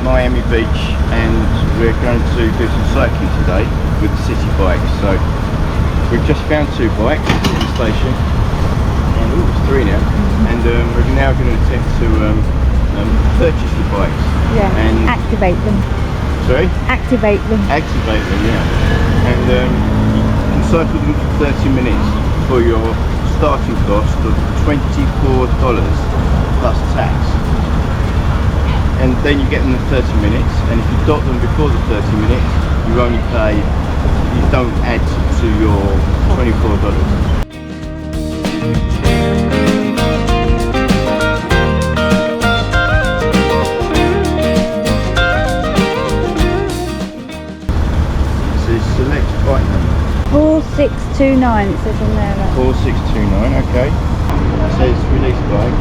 Miami Beach, and we're going to do some cycling today with the Citi Bike. So we've just found 2 bikes at the station, and it's 3 now, and we're now going to attempt to purchase the bikes. Yeah, and activate them. Sorry? Activate them. Activate them, yeah. And you can cycle them for 30 minutes for your starting cost of $24 plus tax. And then you get them in 30 minutes, and if you dot them before the 30 minutes, you only pay, you don't add to your $24. So select bike number. 4629, it says on there. 4629, okay. It says release bike.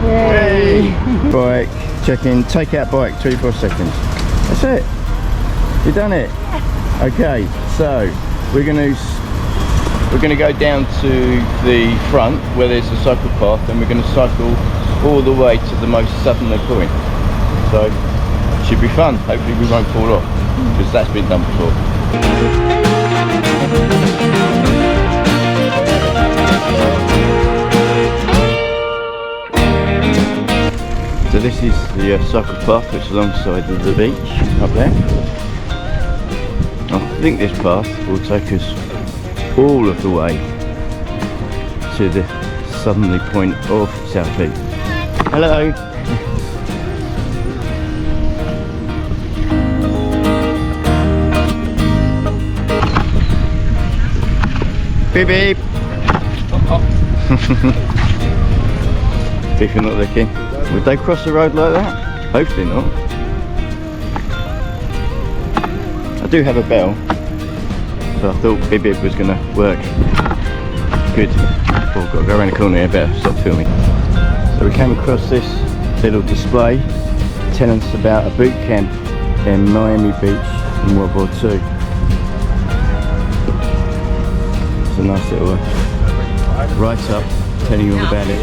Yay! Bike, check in, take out bike, 24 seconds. That's it. You've done it. Okay, so we're going to go down to the front where there's a cycle path, and we're going to cycle all the way to the most southerly point. So it should be fun. Hopefully we won't fall off, because that's been done before. So this is the cycle path which is alongside of the beach up there. I think this path will take us all of the way to the southerly point of South Beach. Hello! Beep beep! If you're not looking. Would they cross the road like that? Hopefully not. I do have a bell, so I thought Bib Bib was going to work. Good. Oh, I've got to go around the corner here, better stop filming. So we came across this little display telling us about a boot camp in Miami Beach in World War II. It's a nice little write-up telling you all about it.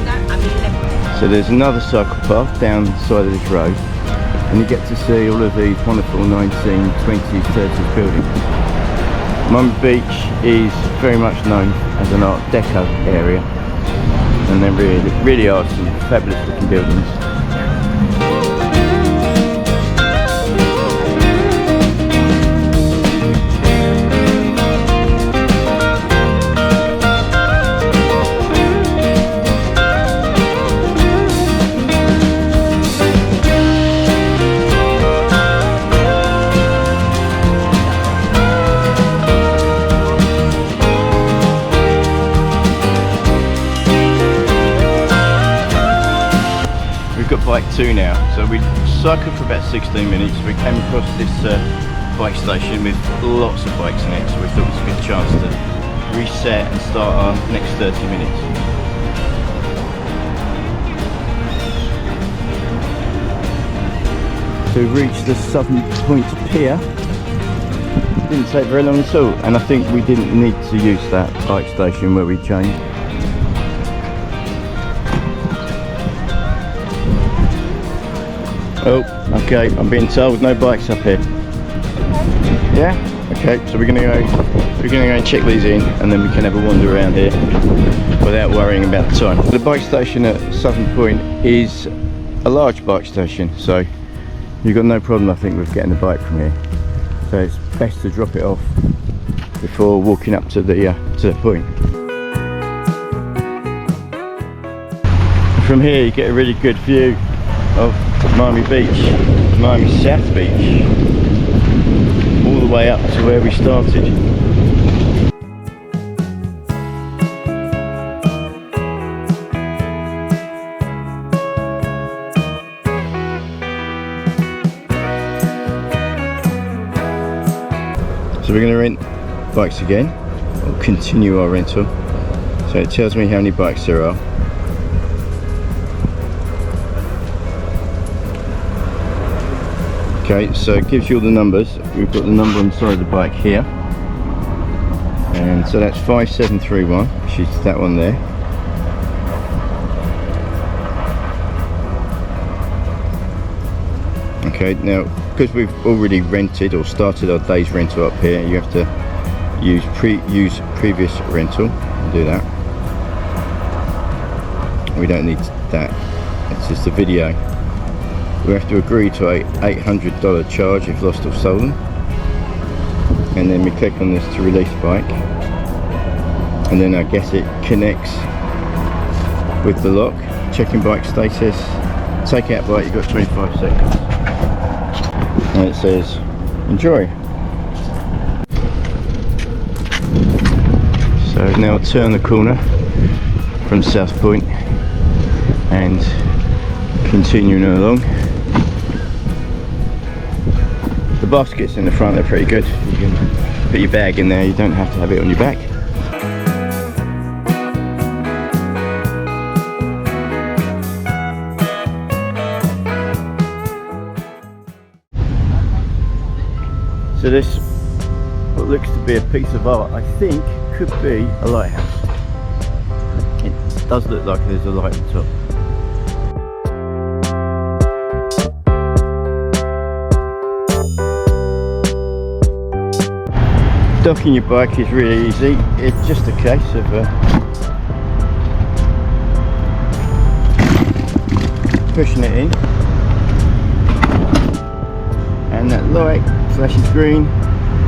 So there's another cycle path down the side of this road, and you get to see all of these wonderful 1920s, 30s buildings. Miami Beach is very much known as an Art Deco area, and there really are some fabulous looking buildings. Got bike 2 now, so we cycled for about 16 minutes. We came across this bike station with lots of bikes in it, so we thought it was a good chance to reset and start our next 30 minutes. So we reached the Southern Point Pier. Didn't take very long at all, and I think we didn't need to use that bike station where we changed. Oh, okay, I'm being told no bikes up here. Yeah? Okay, so we're gonna go and check these in, and then we can have a wander around here without worrying about the time. The bike station at Southern Point is a large bike station, so you've got no problem, I think, with getting the bike from here. So it's best to drop it off before walking up to the point. From here you get a really good view of Miami Beach, Miami South Beach, all the way up to where we started. So we're going to rent bikes again, or continue our rental. So it tells me how many bikes there are. Okay, so it gives you all the numbers. We've got the number on the side of the bike here, and so that's 5731, which is that one there. Okay, now because we've already rented or started our day's rental up here, you have to use previous rental and do that. We don't need that, it's just a video. We have to agree to a $800 charge if lost or stolen, and then we click on this to release bike, and then I guess it connects with the lock. Checking bike status, take out bike, you've got 25 seconds, and it says enjoy. So now I'll turn the corner from South Point and continuing along. The baskets in the front are pretty good. You can put your bag in there, you don't have to have it on your back. So this, what looks to be a piece of art, I think could be a lighthouse. It does look like there's a light at the top. Docking your bike is really easy. It's just a case of pushing it in, and that light flashes green,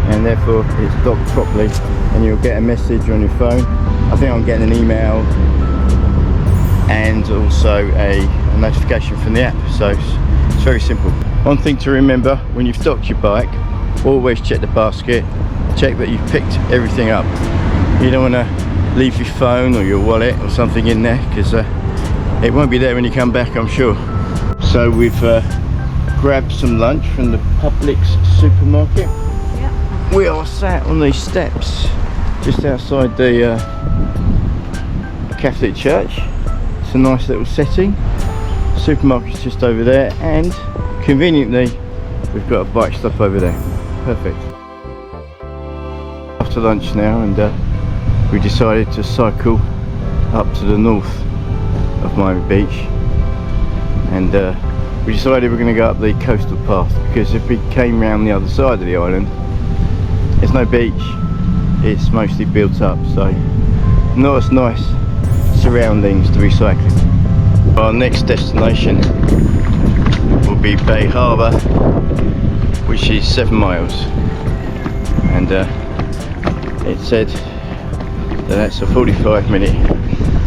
and therefore it's docked properly, and you'll get a message on your phone. I think I'm getting an email and also a notification from the app, so it's very simple. One thing to remember when you've docked your bike, always check the basket, check that you've picked everything up. You don't want to leave your phone or your wallet or something in there, because it won't be there when you come back, I'm sure. So we've grabbed some lunch from the Publix supermarket. Yep. We are sat on these steps just outside the Catholic church. It's a nice little setting. Supermarket's just over there, and conveniently we've got a bike stop over there. Perfect. After lunch now, and we decided to cycle up to the north of Miami Beach, and we decided we're going to go up the coastal path, because if we came round the other side of the island, there's no beach, it's mostly built up, so not as nice surroundings to be cycling. Our next destination will be Bal Harbour, which is 7 miles, and it said that that's a 45-minute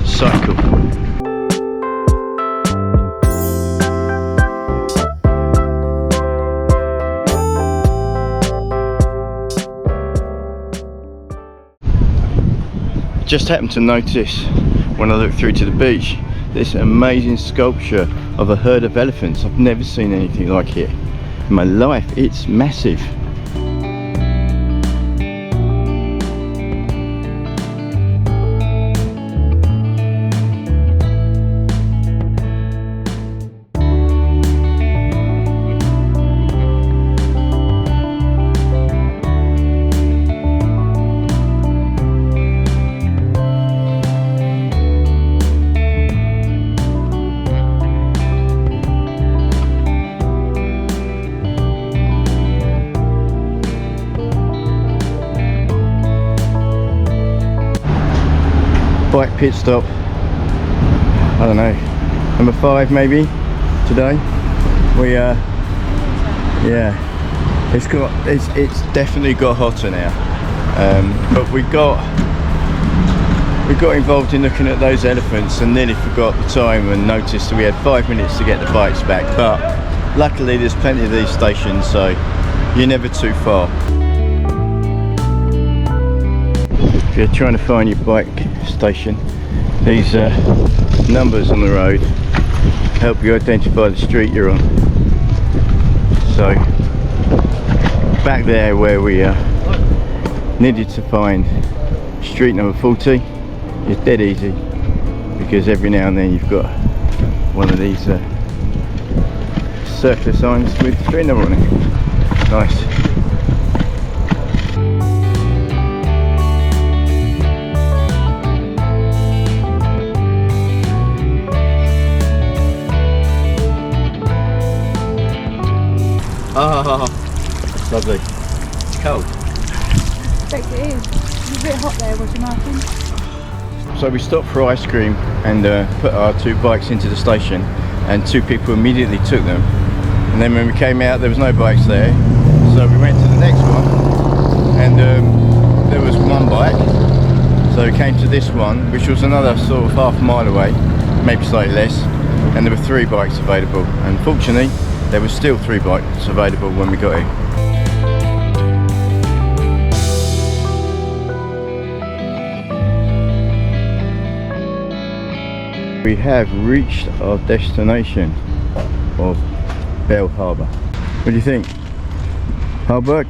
cycle. Just happened to notice when I looked through to the beach this amazing sculpture of a herd of elephants. I've never seen anything like it in my life. It's massive. Bike pit stop, I don't know, number 5 maybe today. We yeah, it's definitely got hotter now, but we got involved in looking at those elephants and nearly forgot the time and noticed that we had 5 minutes to get the bikes back, but luckily there's plenty of these stations, so you're never too far. If you're trying to find your bike station, these numbers on the road help you identify the street you're on. So back there where we needed to find street number 40 is dead easy, because every now and then you've got one of these circular signs with the street number on it. Nice. Oh, lovely. It's cold. I expect it is. It's a bit hot there, was you, Martin? So we stopped for ice cream and put our 2 bikes into the station, and 2 people immediately took them. And then when we came out, there was no bikes there. So we went to the next one, and there was 1 bike. So we came to this one, which was another sort of half a mile away, maybe slightly less, and there were 3 bikes available. And fortunately, there was still 3 bikes available when we got here. We have reached our destination of Bal Harbour. What do you think? Hard work?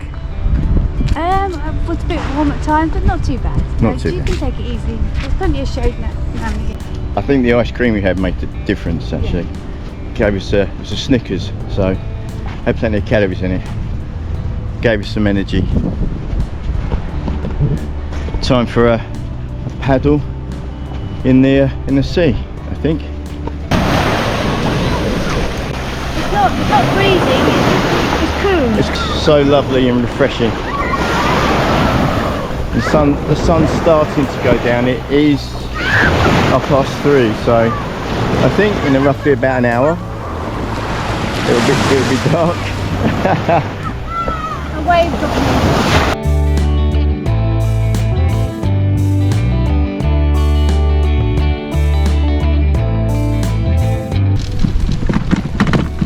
It was a bit warm at times, but not too bad. Not too bad. You can take it easy. There's plenty of shade now and again. I think the ice cream we had made a difference actually. Gave us it was a Snickers, so had plenty of calories in it. Gave us some energy. Time for a paddle in the sea, I think. It's not freezing, it's cool. It's so lovely and refreshing. The sun's starting to go down. It is 3:30, so I think in roughly about an hour it'll be dark. A wave dropping.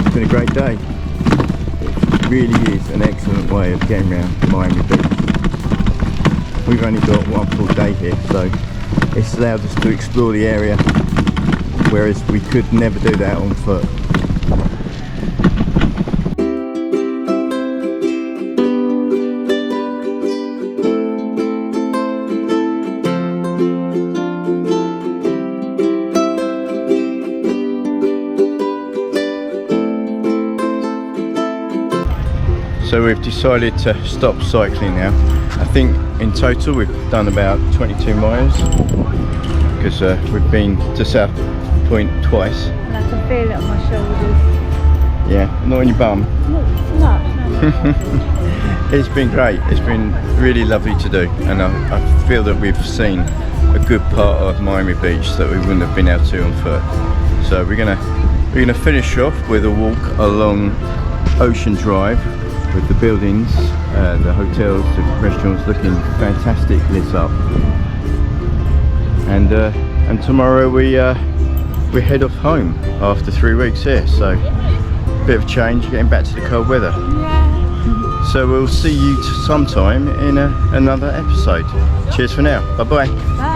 It's been a great day. It really is an excellent way of getting around Miami Beach. We've only got 1 full day here, so it's allowed us to explore the area, whereas we could never do that on foot. So we've decided to stop cycling now. I think in total we've done about 22 miles because we've been to South Point twice. And I can feel it on my shoulders. Yeah, not on your bum. No. It's been great. It's been really lovely to do, and I feel that we've seen a good part of Miami Beach that we wouldn't have been able to on foot. So we're gonna finish off with a walk along Ocean Drive, with the buildings, the hotels, the restaurants looking fantastic, lit up. And tomorrow we head off home after 3 weeks here. So a bit of change, getting back to the cold weather. Yeah. So we'll see you sometime in another episode. Cheers for now. Bye bye. Bye.